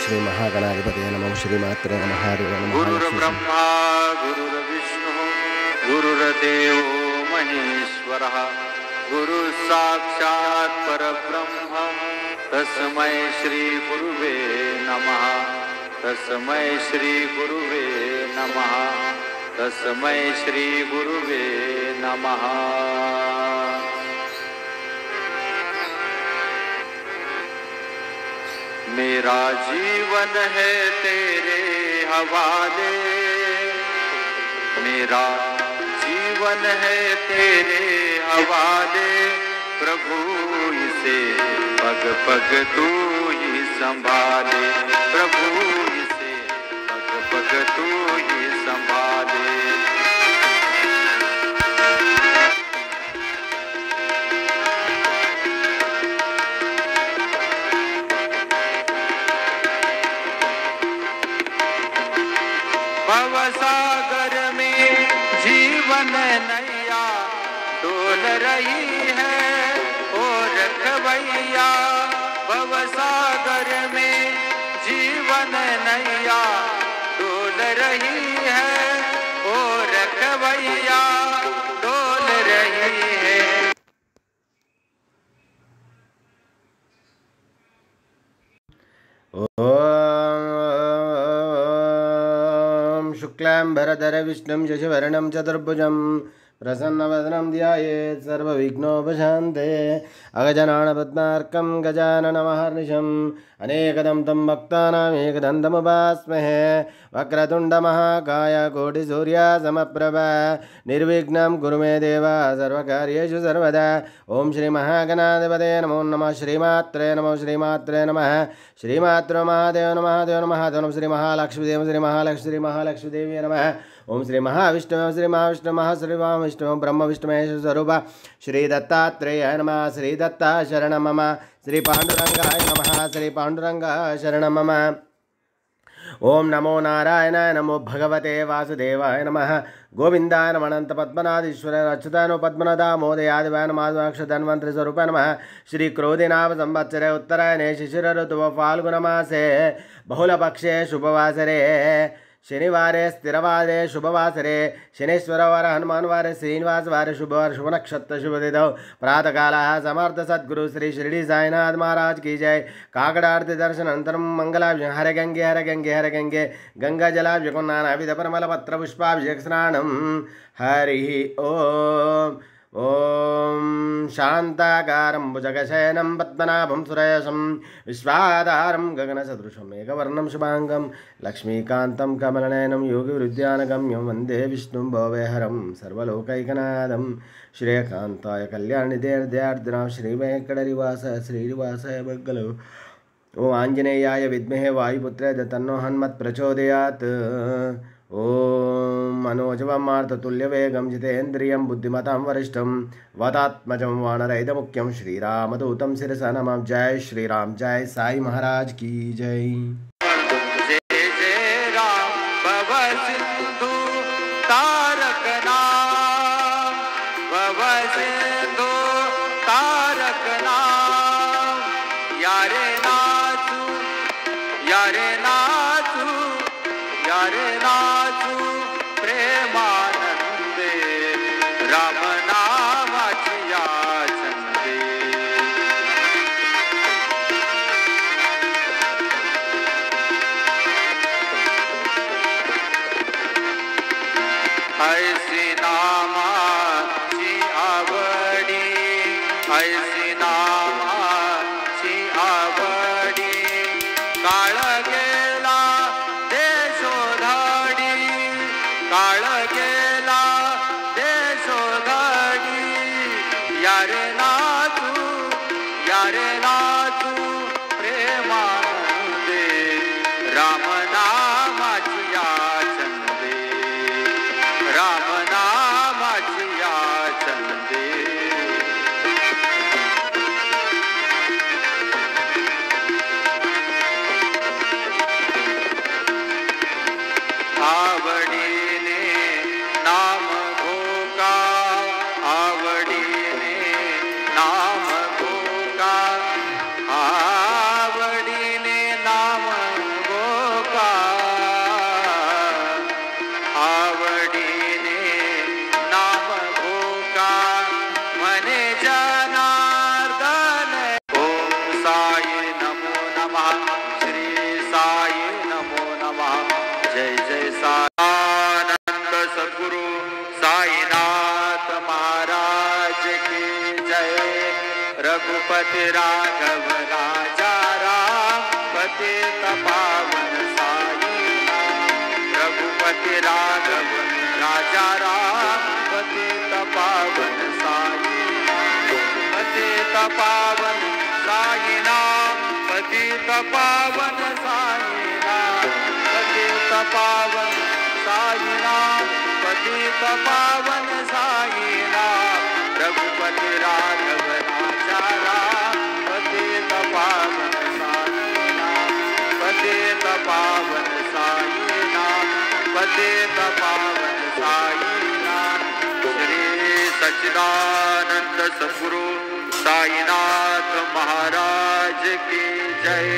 श्री महागणाधिपतये नमः श्रीमात्रे नमः हरे नमः। गुरुर्ब्रह्मा गुरुर्विष्णुः गुरुर्देवो महेश्वरः गुरुः साक्षात् परब्रह्म तस्मै श्री गुरुवे नमः। तस्मै श्री गुरुवे नमः। तस्मै श्री गुरुवे नमः। मेरा जीवन है तेरे हवाले, मेरा जीवन है तेरे हवाले, प्रभु इसे पग पग तू ही संभाले, प्रभु इसे पग पग तू ही संभाले। भवसागर में जीवन नैया डोल रही है ओ रखवैया। भवसागर में जीवन नैया डोल रही है ओ रखवैया, डोल रही है। शुक्लांबरधर विष्णुं शशिवर्णं चतुर्भुजं प्रसन्नवदनं ध्यायेत् सर्वविघ्नोपशान्ते। अगजाननपद्मार्कं गजाननमहर्निशम् अनेकदं तं भक्तानामेकदन्तमुपास्महे। वक्रतुण्डमहाकाय कोटिसूर्यसमप्रभा निर्विघ्नं कुरु मे देव सर्वकार्येषु सर्वदा। ओं श्री महागणाधिपतये नमो नमः। श्रीमात्रे नमः। श्रीमात्रे नमः। श्रीमात्रो महादेव नमः। देव नमः। देव श्री महालक्ष्मीदेव श्री महालक्ष्मीदेवी नमः। ओं श्री महाविष्णु श्री महाविष्णु श्री महाविष्णु ब्रह्म विष्णु महेश स्वरूप श्री दत्तात्रेय नमः। श्री दत्ता शरण मम। श्री पांडुरंगाय नमः। श्री पांडुरंगाय शरण मम। ओं नमो नारायणाय नमो भगवते वासुदेवाय नमः। गोविंदाय नमः। अनंत पद्मनाभीश्वर अच्युताय पद्मनादामोदयादिवाय नमः। धन्वंतरि स्वरूपाय नमः। श्री क्रोधिनाम संवत्सरे उत्तरायणे शिशिर ऋतुः फाल्गुनमासे बहुलपक्षे शुभवासरे शनिवारे स्थिरवारे शुभवासरे शनेश्वरवार हनुमानवारे श्रीनिवासवारे शुभवार शुभ नक्षत्र शुभतिथौ प्रातःकालः समर्थ सद्गुरु श्री शिरडी साईनाथ महाराज की जय। काकडारती दर्शन अनंतरम मंगलाभिषेकं हरे गंगे हरे गंगे हरे गंगे गंगा जलाभिषेकं नानाविध परिमल पत्र पुष्पाभिषेक स्नानम। हरि ओम। ओम शांताकारं भुजगशयनं पद्मनाभं सुरेशं विश्वाधारं गगनसदृशं मेघवर्णं शुभांगं लक्ष्मीकान्तं कमलनयनं योगिवृद्धानगम्यं वन्दे विष्णुं भवभयहरं सर्वलोकैकनाथं। श्रेयकान्ताय कल्याणनिधेर्ध्यार्थिनां श्रीवेङ्कटनिवासाय श्रीनिवासाय मङ्गलम्। ओम आंजनेयाय विद्महे वायुपुत्राय तन्नो हनुमत् प्रचोदयात्। ओम मनोजवं मारुततुल्यवेगं जितेन्द्रियं बुद्धिमतां वरिष्ठं वातात्मजं वानरहितमुख्यं श्रीरामदूतं शिरसा नमामि। जय श्रीराम। जय साई महाराज की जय। जय जय राम भव सिंधु तारक नाम, भव सिंधु तारक नाम। यारे नाचू यारे नाचू यारे नाचू प्रेमानंदे राम नामाची याचंदे। ऐसी नामाची आवडी, ऐसी नामाची आवडी, काळ गेला देशोधडी, काळ गेला देशोधडी। यारे नाचू यारे नाचू प्रेमानंदे राम नामाची याचंदे, राम नामाची याचंदे। आवडीने नाम घोका, आवडीने नाम घोका, आवडीने नाम आवडीने नाम भोका म्हणे जनार्दन ओम साई नमो नमः श्री साई नमो नमः जय जय साई आनंद सद्गुरु साईनाथ महाराज की जय रघुपति राघव राजा राम पतित पावन साईनाथ रघुपति राघव राजा राम पतित पावन साईनाथ पतित पावन साईनाथ पतित पावन साईनाथ पतित पावन साईनाथ पतित पावन साईनाथ रघुपति राघव राजा राम पतित पावन साईनाथ पतित पावन साईनाथ पतित पावन साईनाथ श्री सच्चिदानंद सद्गुरु साईनाथ महाराज की जय।